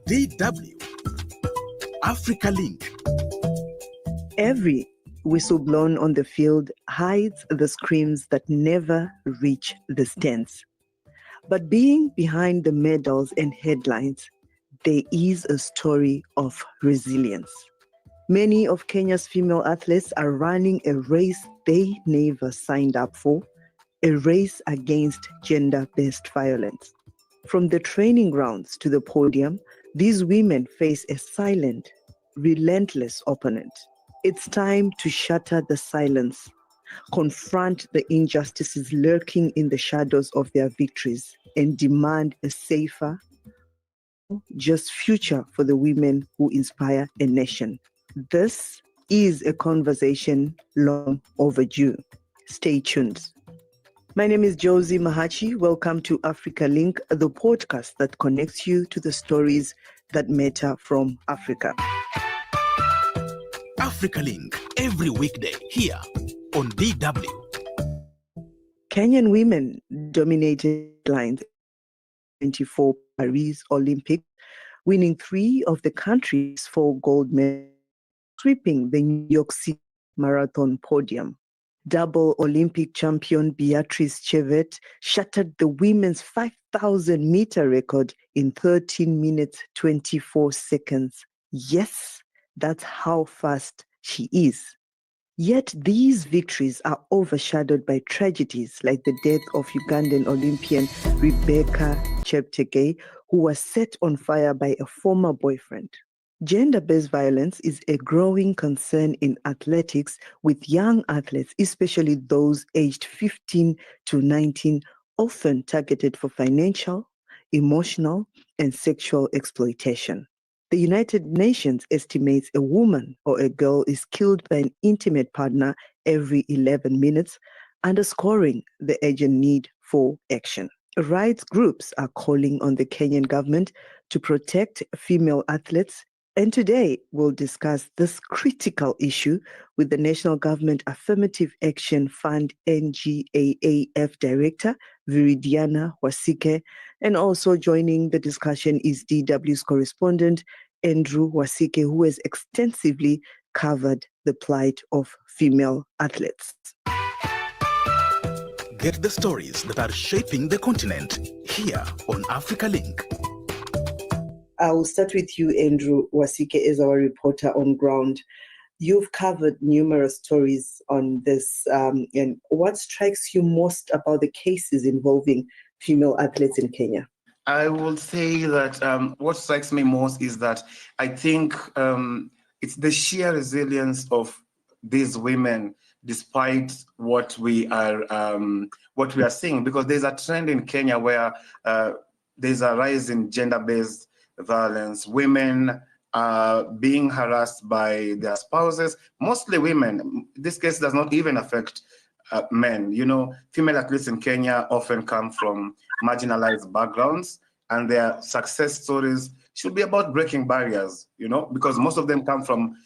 DW Africa Link. Every whistle blown on the field hides the screams that never reach the stands. But being behind the medals and headlines, there is a story of resilience. Many of Kenya's female athletes are running a race they never signed up for, a race against gender-based violence. From the training grounds to the podium, these women face a silent, relentless opponent. It's time to shatter the silence, confront the injustices lurking in the shadows of their victories, and demand a safer, just future for the women who inspire a nation. This is a conversation long overdue. Stay tuned. My name is Josey Mahachi. Welcome to Africa Link, the podcast that connects you to the stories that matter from Africa. Africa Link, every weekday here on DW. Kenyan women dominated lines 24 Paris Olympics, winning 3 of the country's 4 gold medals, sweeping the New York City Marathon podium. Double Olympic champion Beatrice Cheptegei shattered the women's 5,000-meter record in 13 minutes 24 seconds. Yes, that's how fast she is. Yet these victories are overshadowed by tragedies like the death of Ugandan Olympian Rebecca Cheptegei, who was set on fire by a former boyfriend. Gender-based violence is a growing concern in athletics, with young athletes, especially those aged 15 to 19, often targeted for financial, emotional, and sexual exploitation. The United Nations estimates a woman or a girl is killed by an intimate partner every 11 minutes, underscoring the urgent need for action. Rights groups are calling on the Kenyan government to protect female athletes, and today we'll discuss this critical issue with the National Government Affirmative Action Fund NGAAF Director, Viridiana Wasike, and also joining the discussion is DW's correspondent, Andrew Wasike, who has extensively covered the plight of female athletes. Get the stories that are shaping the continent here on Africa Link. I'll start with you, Andrew Wasike, as our reporter on ground. You've covered numerous stories on this, and what strikes you most about the cases involving female athletes in Kenya? I will say that what strikes me most is that I think it's the sheer resilience of these women, despite what we are seeing. Because there's a trend in Kenya where there's a rise in gender-based violence. Women are being harassed by their spouses, mostly women. This case does not even affect men. You know, female athletes in Kenya often come from marginalized backgrounds, and their success stories should be about breaking barriers, you know, because most of them come from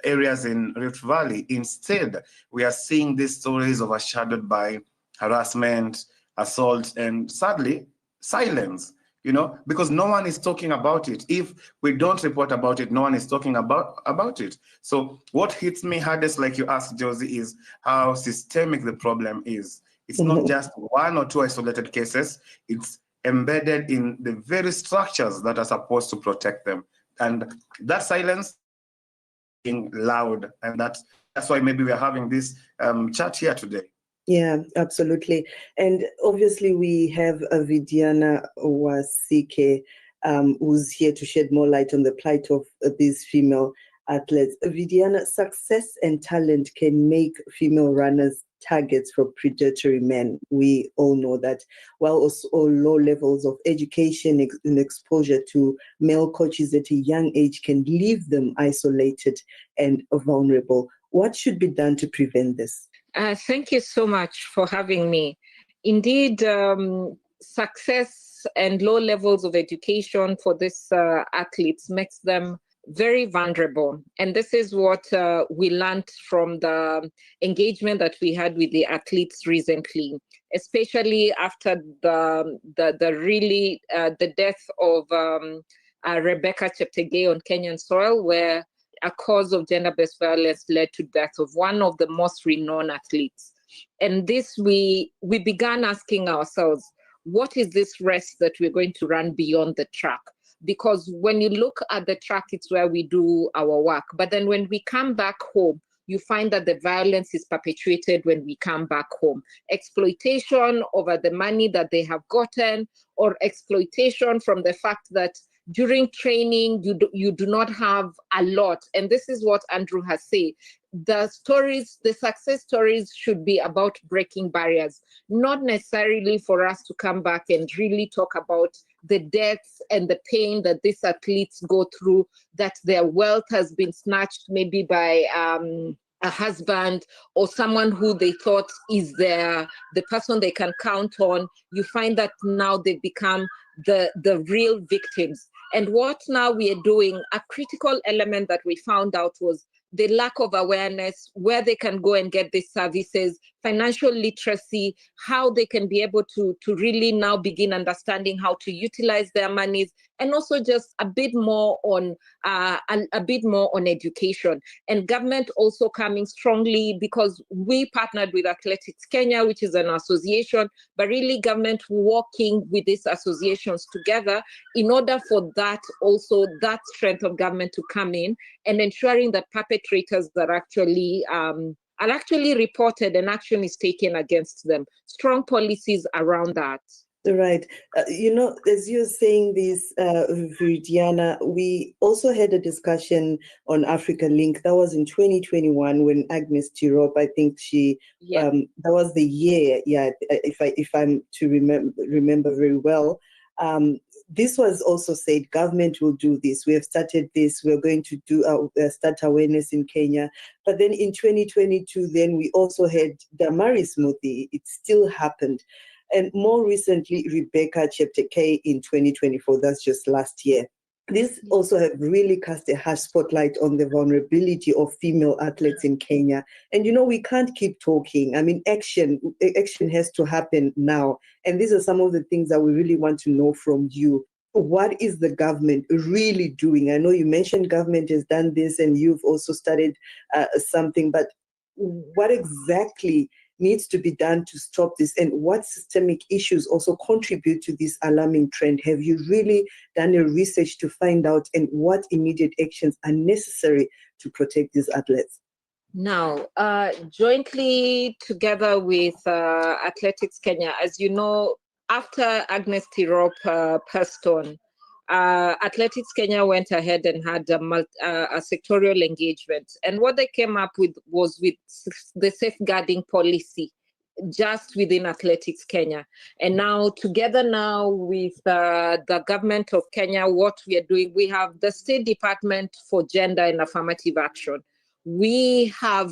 areas in Rift Valley. Instead, we are seeing these stories overshadowed by harassment, assault, and sadly, silence. You know, because no one is talking about it. If we don't report about it, no one is talking about it. So what hits me hardest, like you asked, Josey, is how systemic the problem is. It's not just 1 or 2 isolated cases. It's embedded in the very structures that are supposed to protect them. And that silence being loud. And that's why maybe we're having this chat here today. Yeah, absolutely. And obviously we have Viridiana Wasike, who's here to shed more light on the plight of these female athletes. Viridiana, success and talent can make female runners targets for predatory men. We all know that, while also low levels of education and exposure to male coaches at a young age can leave them isolated and vulnerable. What should be done to prevent this? Thank you so much for having me. Indeed, success and low levels of education for these athletes makes them very vulnerable. And this is what we learned from the engagement that we had with the athletes recently, especially after the death of Rebecca Cheptegei on Kenyan soil, where a cause of gender-based violence led to death of one of the most renowned athletes. And this, we began asking ourselves, what is this race that we're going to run beyond the track? Because when you look at the track, it's where we do our work. But then when we come back home, you find that the violence is perpetuated when we come back home. Exploitation over the money that they have gotten, or exploitation from the fact that during training, you do not have a lot. And this is what Andrew has said. The stories, the success stories should be about breaking barriers, not necessarily for us to come back and really talk about the deaths and the pain that these athletes go through, that their wealth has been snatched maybe by a husband or someone who they thought is the person they can count on. You find that now they've become the real victims. And what now we are doing, a critical element that we found out was the lack of awareness, where they can go and get these services, financial literacy, how they can be able to really now begin understanding how to utilize their monies, and also just a bit more on education. And government also coming strongly, because we partnered with Athletics Kenya, which is an association, but really government working with these associations together in order for that also, that strength of government to come in and ensuring that perpetrators that are actually reported and action is taken against them. Strong policies around that. Right. As you're saying this, Viridiana, we also had a discussion on Africa Link. That was in 2021 when Agnes Tirop, I think that was the year, if I'm to remember very well. This was also said, government will do this. We have started this. We're going to do start awareness in Kenya. But then in 2022, then we also had Damaris Muthi. It still happened. And more recently, Rebecca Cheptegei in 2024. That's just last year. This also have really cast a harsh spotlight on the vulnerability of female athletes in Kenya. And, we can't keep talking. I mean, action has to happen now. And these are some of the things that we really want to know from you. What is the government really doing? I know you mentioned government has done this and you've also started something, but what exactly needs to be done to stop this, and what systemic issues also contribute to this alarming trend? Have you really done a research to find out, and what immediate actions are necessary to protect these athletes? Now, jointly together with Athletics Kenya, as you know, after Agnes Tirop passed on, Athletics Kenya went ahead and had a sectorial engagement. And what they came up with was with the safeguarding policy just within Athletics Kenya. And now together now with the government of Kenya, what we are doing, we have the State Department for Gender and Affirmative Action. We have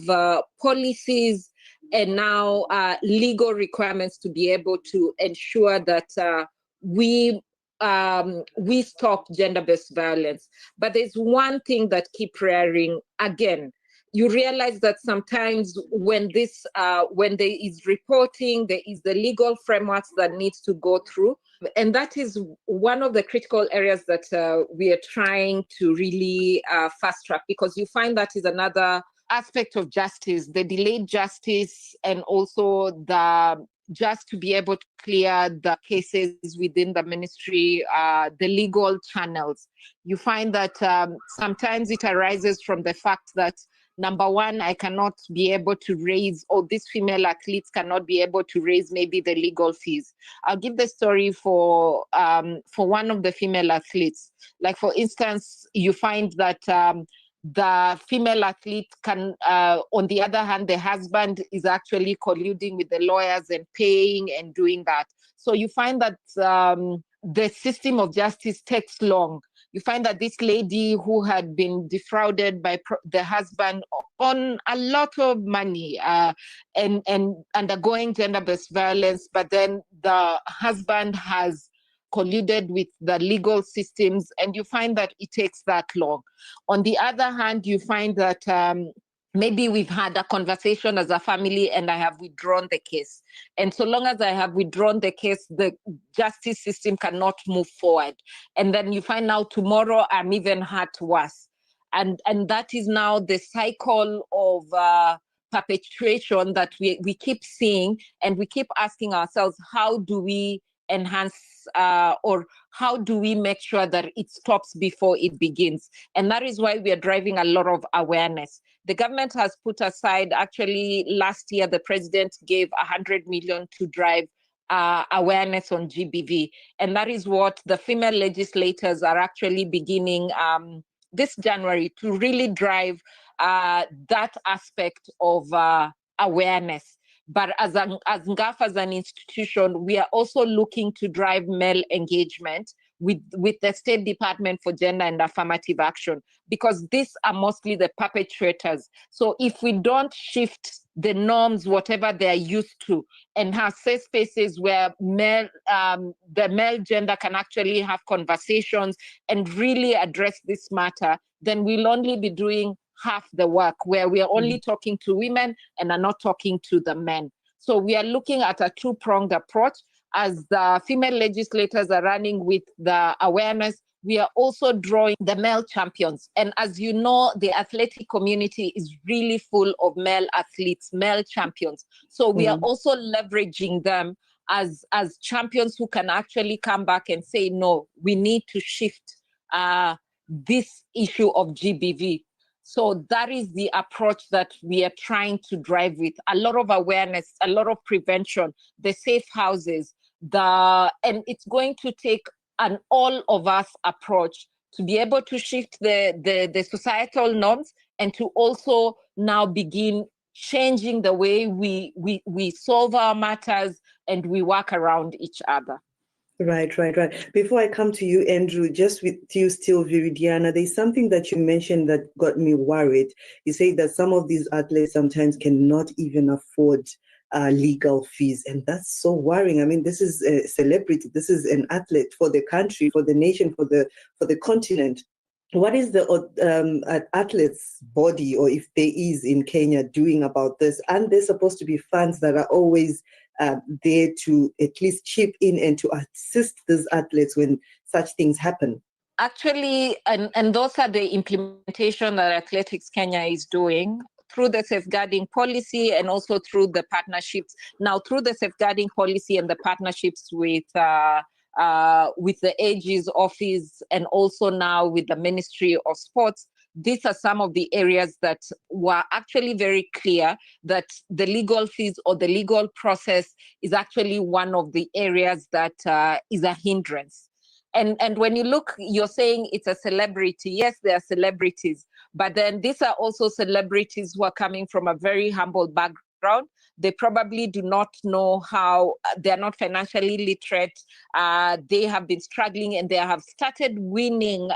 policies and now legal requirements to be able to ensure that we stop gender-based violence. But there's one thing that keeps rearing again. You realize that sometimes when there is reporting, there is the legal frameworks that needs to go through. And that is one of the critical areas that we are trying to really fast track, because you find that is another aspect of justice, the delayed justice, and also just to be able to clear the cases within the ministry, the legal channels. You find that sometimes it arises from the fact that, number one, I cannot be able to raise, or these female athletes cannot be able to raise maybe the legal fees. I'll give the story for one of the female athletes. Like, for instance, you find that the female athlete can, on the other hand, the husband is actually colluding with the lawyers and paying and doing that. So you find that the system of justice takes long. You find that this lady who had been defrauded by the husband on a lot of money and undergoing gender-based violence, but then the husband has colluded with the legal systems, and you find that it takes that long. On the other hand, you find that maybe we've had a conversation as a family and I have withdrawn the case. And so long as I have withdrawn the case, the justice system cannot move forward. And then you find out tomorrow I'm even hurt worse. And that is now the cycle of perpetuation that we keep seeing, and we keep asking ourselves, how do we enhance or how do we make sure that it stops before it begins? And that is why we are driving a lot of awareness. The government has put aside, actually last year, the president gave 100 million to drive awareness on GBV. And that is what the female legislators are actually beginning this January to really drive that aspect of awareness. But as NGAAF as an institution, we are also looking to drive male engagement with the State Department for Gender and Affirmative Action, because these are mostly the perpetrators. So if we don't shift the norms, whatever they're used to, and have safe spaces where the male gender can actually have conversations and really address this matter, then we'll only be doing half the work, where we are only talking to women and are not talking to the men. So we are looking at a two-pronged approach. As the female legislators are running with the awareness, we are also drawing the male champions. And as you know, the athletic community is really full of male athletes, male champions. So we are also leveraging them as champions who can actually come back and say, no, we need to shift this issue of GBV. So that is the approach that we are trying to drive with. A lot of awareness, a lot of prevention, the safe houses, and it's going to take an all of us approach to be able to shift the societal norms, and to also now begin changing the way we solve our matters and we work around each other. Right. Before I come to you, Andrew, just with you still, Viridiana, there's something that you mentioned that got me worried. You say that some of these athletes sometimes cannot even afford legal fees, and that's so worrying. I mean, this is a celebrity. This is an athlete for the country, for the nation, for the continent. What is the athlete's body, or if there is in Kenya, doing about this? And there's supposed to be funds that are always there to at least chip in and to assist these athletes when such things happen. Actually, and those are the implementation that Athletics Kenya is doing through the safeguarding policy and also through the partnerships. Now, through the safeguarding policy and the partnerships with the AG's office, and also now with the Ministry of Sports, these are some of the areas that were actually very clear that the legal fees or the legal process is actually one of the areas that is a hindrance. And when you look, you're saying it's a celebrity. Yes, they are celebrities, but then these are also celebrities who are coming from a very humble background. They probably do not know how, they're not financially literate. They have been struggling, and they have started winning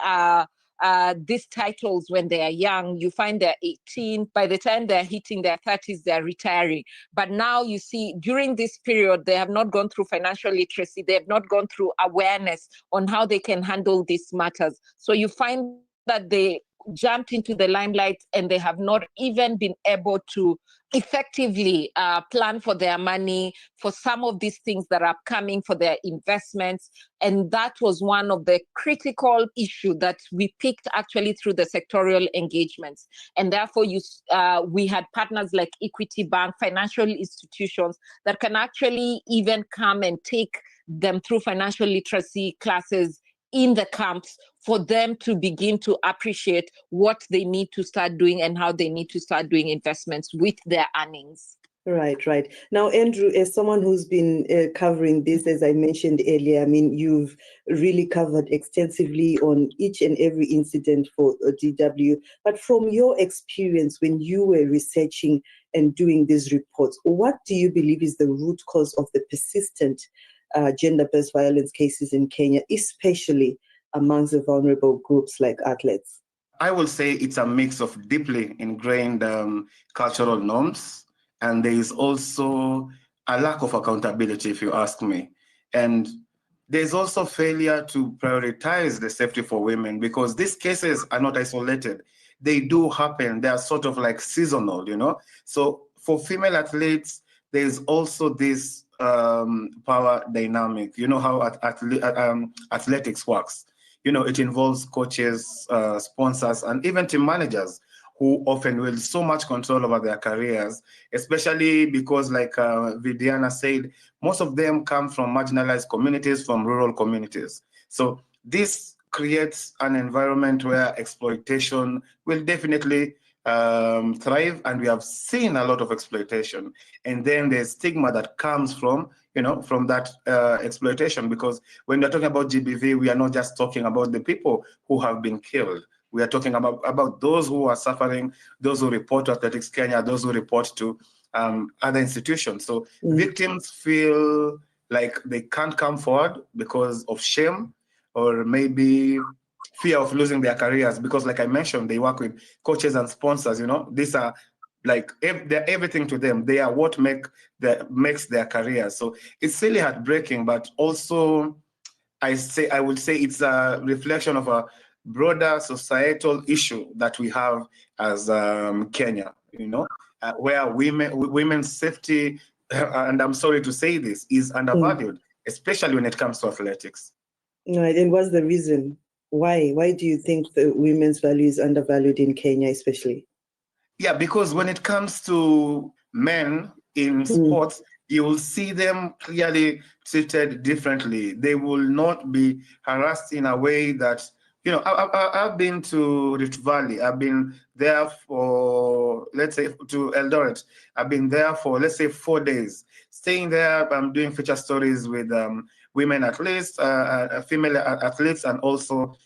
these titles when they are young. You find they're 18. By the time they're hitting their 30s, they're retiring. But now you see, during this period, they have not gone through financial literacy. They have not gone through awareness on how they can handle these matters. So you find that they jumped into the limelight, and they have not even been able to effectively plan for their money, for some of these things that are coming, for their investments. And that was one of the critical issues that we picked actually through the sectorial engagements. And therefore, we had partners like Equity Bank, financial institutions that can actually even come and take them through financial literacy classes in the camps, for them to begin to appreciate what they need to start doing and how they need to start doing investments with their earnings. Right. Now, Andrew, as someone who's been covering this, as I mentioned earlier, I mean, you've really covered extensively on each and every incident for DW. But from your experience when you were researching and doing these reports, what do you believe is the root cause of the persistent gender-based violence cases in Kenya, especially amongst the vulnerable groups like athletes? I will say it's a mix of deeply ingrained cultural norms, and there is also a lack of accountability, if you ask me. And there's also failure to prioritize the safety for women, because these cases are not isolated. they do happen. They are sort of like seasonal, you know. So for female athletes, there's also this power dynamic. You know how athletics works. You know, it involves coaches, sponsors, and even team managers who often wield so much control over their careers, especially because, like Viridiana said, most of them come from marginalized communities, from rural communities. So this creates an environment where exploitation will definitely thrive, and we have seen a lot of exploitation. And then there's stigma that comes from, you know, from that exploitation, because when we're talking about GBV, we are not just talking about the people who have been killed. We are talking about those who are suffering, those who report to Athletics Kenya, those who report to other institutions. So victims feel like they can't come forward because of shame, or maybe fear of losing their careers, because like I mentioned, they work with coaches and sponsors. You know, these are like, they're everything to them. They are what makes their careers. So it's really heartbreaking, but also I would say it's a reflection of a broader societal issue that we have as Kenya, you know, where women's safety, and I'm sorry to say this, is undervalued, especially when it comes to athletics. Right, and what's the reason? Why? Why do you think the women's value is undervalued in Kenya, especially? Yeah, because when it comes to men in sports, you will see them clearly treated differently. They will not be harassed in a way that, you know, I've been to Rift Valley. I've been there for, let's say, to Eldoret. I've been there for, let's say, 4 days. Staying there, I'm doing feature stories with women athletes, female athletes, and also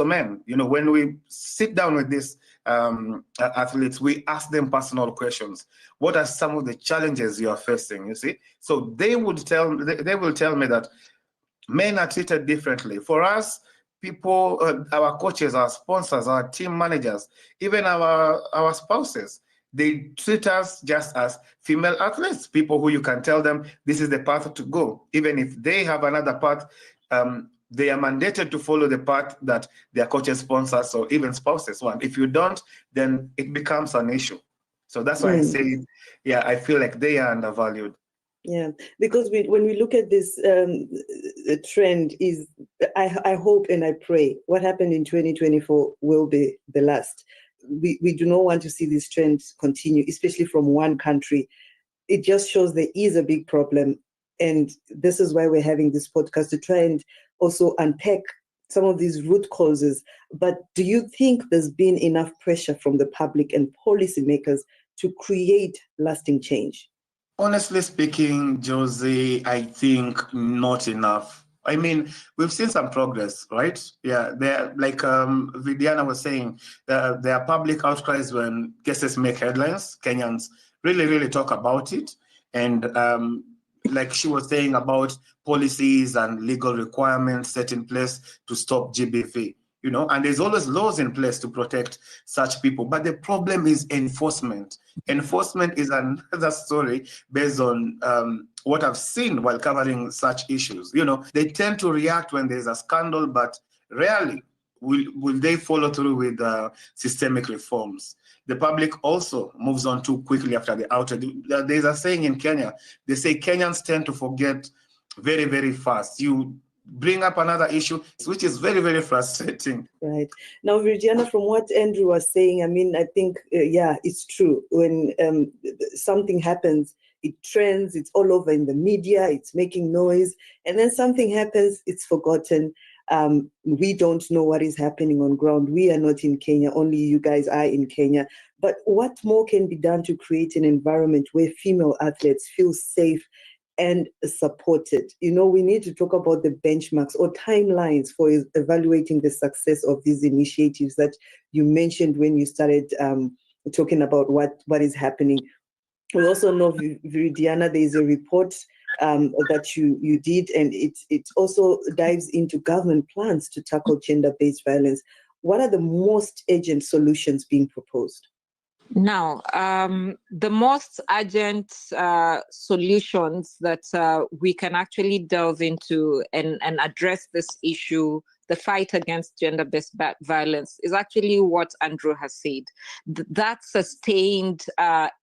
men. You know, when we sit down with these athletes, we ask them personal questions. What are some of the challenges you are facing? You see, so they will tell me that men are treated differently. For us, people, our coaches, our sponsors, our team managers, even our spouses, they treat us just as female athletes, people who you can tell them this is the path to go. Even if they have another path, they are mandated to follow the path that their coaches, sponsors, or even spouses want. If you don't, then it becomes an issue. So that's why I say, yeah, I feel like they are undervalued. Yeah, because when we look at this trend, I hope and I pray what happened in 2024 will be the last. We do not want to see this trend continue, especially from one country. It just shows there is a big problem. And this is why we're having this podcast, to try and also unpack some of these root causes. But do you think there's been enough pressure from the public and policymakers to create lasting change? Honestly speaking, Josey, I think not enough. I mean, we've seen some progress, right? Yeah, there, like Viridiana was saying, there are public outcries when cases make headlines. Kenyans really talk about it. And like she was saying about policies and legal requirements set in place to stop GBV, you know, and there's always laws in place to protect such people. But the problem is enforcement. Enforcement is another story based on what I've seen while covering such issues. You know, they tend to react when there's a scandal, but rarely will they follow through with systemic reforms. The public also moves on too quickly after the outage. There's a saying in Kenya, they say Kenyans tend to forget very fast. You bring up another issue, which is very frustrating. Right. Now, Viridiana, from what Andrew was saying, I mean, I think, yeah, it's true. When something happens, it trends, it's all over in the media, it's making noise, and then something happens, it's forgotten. We don't know what is happening on ground. We are not in Kenya, only you guys are in Kenya. But what more can be done to create an environment where female athletes feel safe and supported? You know, we need to talk about the benchmarks or timelines for evaluating the success of these initiatives that you mentioned when you started talking about what is happening. We also know, Viridiana, there is a report that you did, and it also dives into government plans to tackle gender-based violence. What are the most urgent solutions being proposed? Now, the most urgent solutions that we can actually delve into and address this issue, the fight against gender-based violence, is actually what Andrew has said. That sustained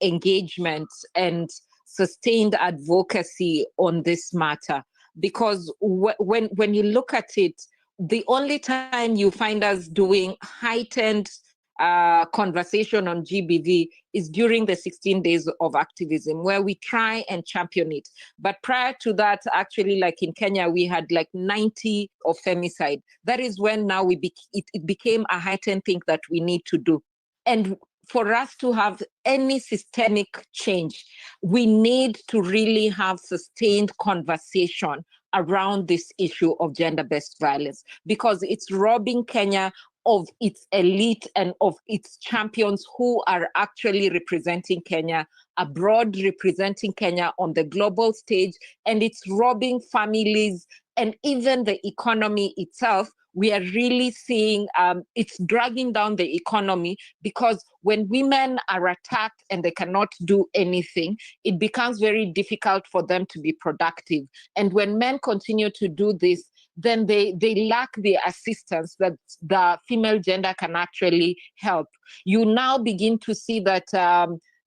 engagement and sustained advocacy on this matter. Because when you look at it, the only time you find us doing heightened conversation on GBV is during the 16 days of activism, where we try and champion it. But prior to that, actually, like in Kenya, we had like 90 of femicide. That is when now it became a heightened thing that we need to do. And for us to have any systemic change, we need to really have sustained conversation around this issue of gender-based violence, because it's robbing Kenya of its elite and of its champions who are actually representing Kenya abroad, representing Kenya on the global stage, and it's robbing families and even the economy itself. We are really seeing it's dragging down the economy, because when women are attacked and they cannot do anything, it becomes very difficult for them to be productive. And when men continue to do this, then they lack the assistance that the female gender can actually help. You now begin to see that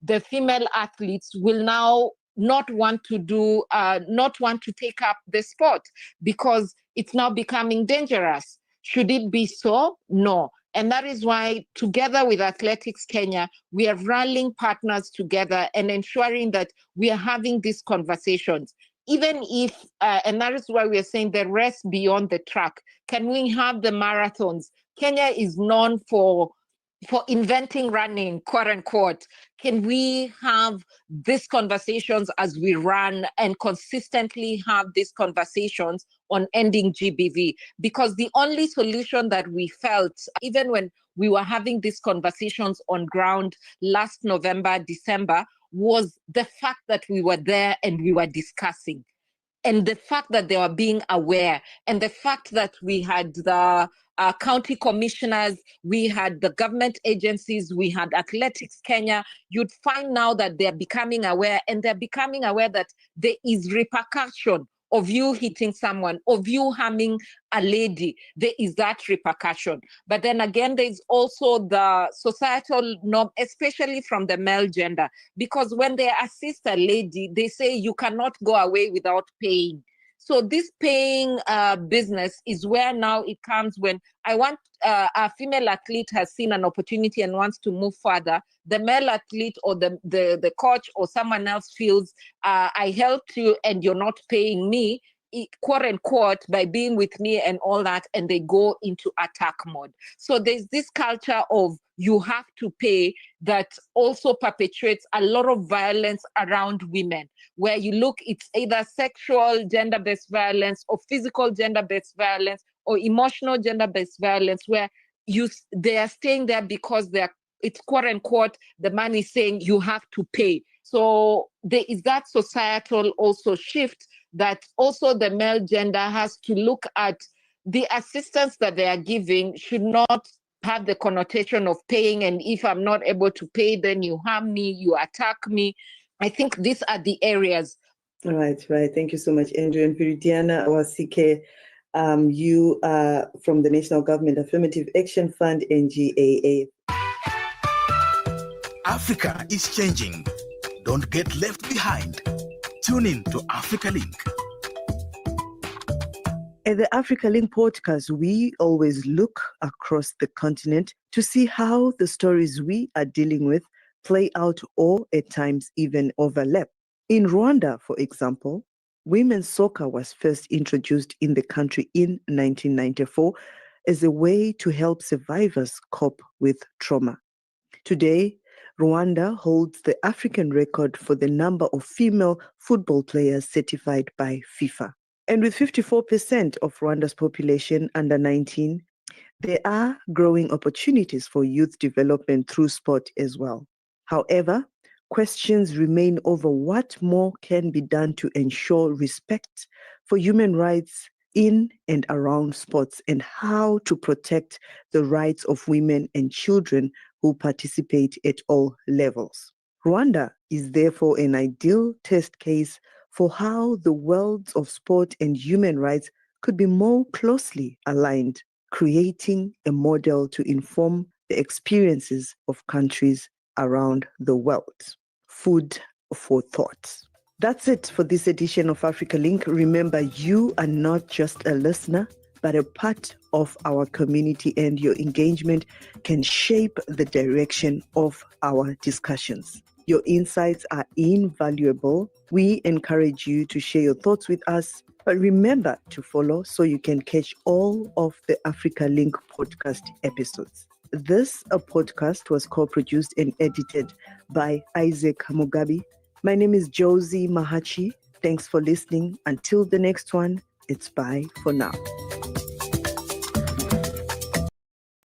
the female athletes will now not want to take up the sport, because it's now becoming dangerous. Should it be so? No. And that is why, together with Athletics Kenya, we are rallying partners together and ensuring that we are having these conversations. Even if, and that is why we are saying the rest beyond the track. Can we have the marathons? Kenya is known for inventing running, quote unquote. Can we have these conversations as we run and consistently have these conversations on ending GBV? Because the only solution that we felt, even when we were having these conversations on ground last November, December, was the fact that we were there and we were discussing. And the fact that they were being aware, and the fact that we had the county commissioners, we had the government agencies, we had Athletics Kenya, you'd find now that they're becoming aware, and they're becoming aware that there is repercussion of you hitting someone, of you harming a lady. There is that repercussion. But then again, there's also the societal norm, especially from the male gender, because when they assist a lady, they say you cannot go away without paying. So this paying business is where now it comes when a female athlete has seen an opportunity and wants to move further. The male athlete or the coach or someone else feels, I helped you and you're not paying me, quote unquote, by being with me and all that, and they go into attack mode. So there's this culture of you have to pay that also perpetuates a lot of violence around women, where you look, it's either sexual gender-based violence or physical gender-based violence or emotional gender-based violence, where they are staying there because it's quote unquote, the man is saying you have to pay. So there is that societal also shift that also the male gender has to look at. The assistance that they are giving should not have the connotation of paying, and if I'm not able to pay, then you harm me, you attack me. I think these are the areas. Right. Thank you so much, Andrew. And Viridiana Wasike, you are from the National Government Affirmative Action Fund, NGAAF. Africa is changing. Don't get left behind. Tune in to Africa Link. At the Africa Link podcast, we always look across the continent to see how the stories we are dealing with play out or at times even overlap. In Rwanda, for example, women's soccer was first introduced in the country in 1994 as a way to help survivors cope with trauma. Today, Rwanda holds the African record for the number of female football players certified by FIFA. And with 54% of Rwanda's population under 19, there are growing opportunities for youth development through sport as well. However, questions remain over what more can be done to ensure respect for human rights in and around sports and how to protect the rights of women and children who participate at all levels. Rwanda is therefore an ideal test case for how the worlds of sport and human rights could be more closely aligned, creating a model to inform the experiences of countries around the world. Food for thought. That's it for this edition of Africa Link. Remember, you are not just a listener, but a part of our community, and your engagement can shape the direction of our discussions. Your insights are invaluable. We encourage you to share your thoughts with us, but remember to follow so you can catch all of the Africa Link podcast episodes. This podcast was co-produced and edited by Isaac Mugabi. My name is Josey Mahachi. Thanks for listening. Until the next one, it's bye for now.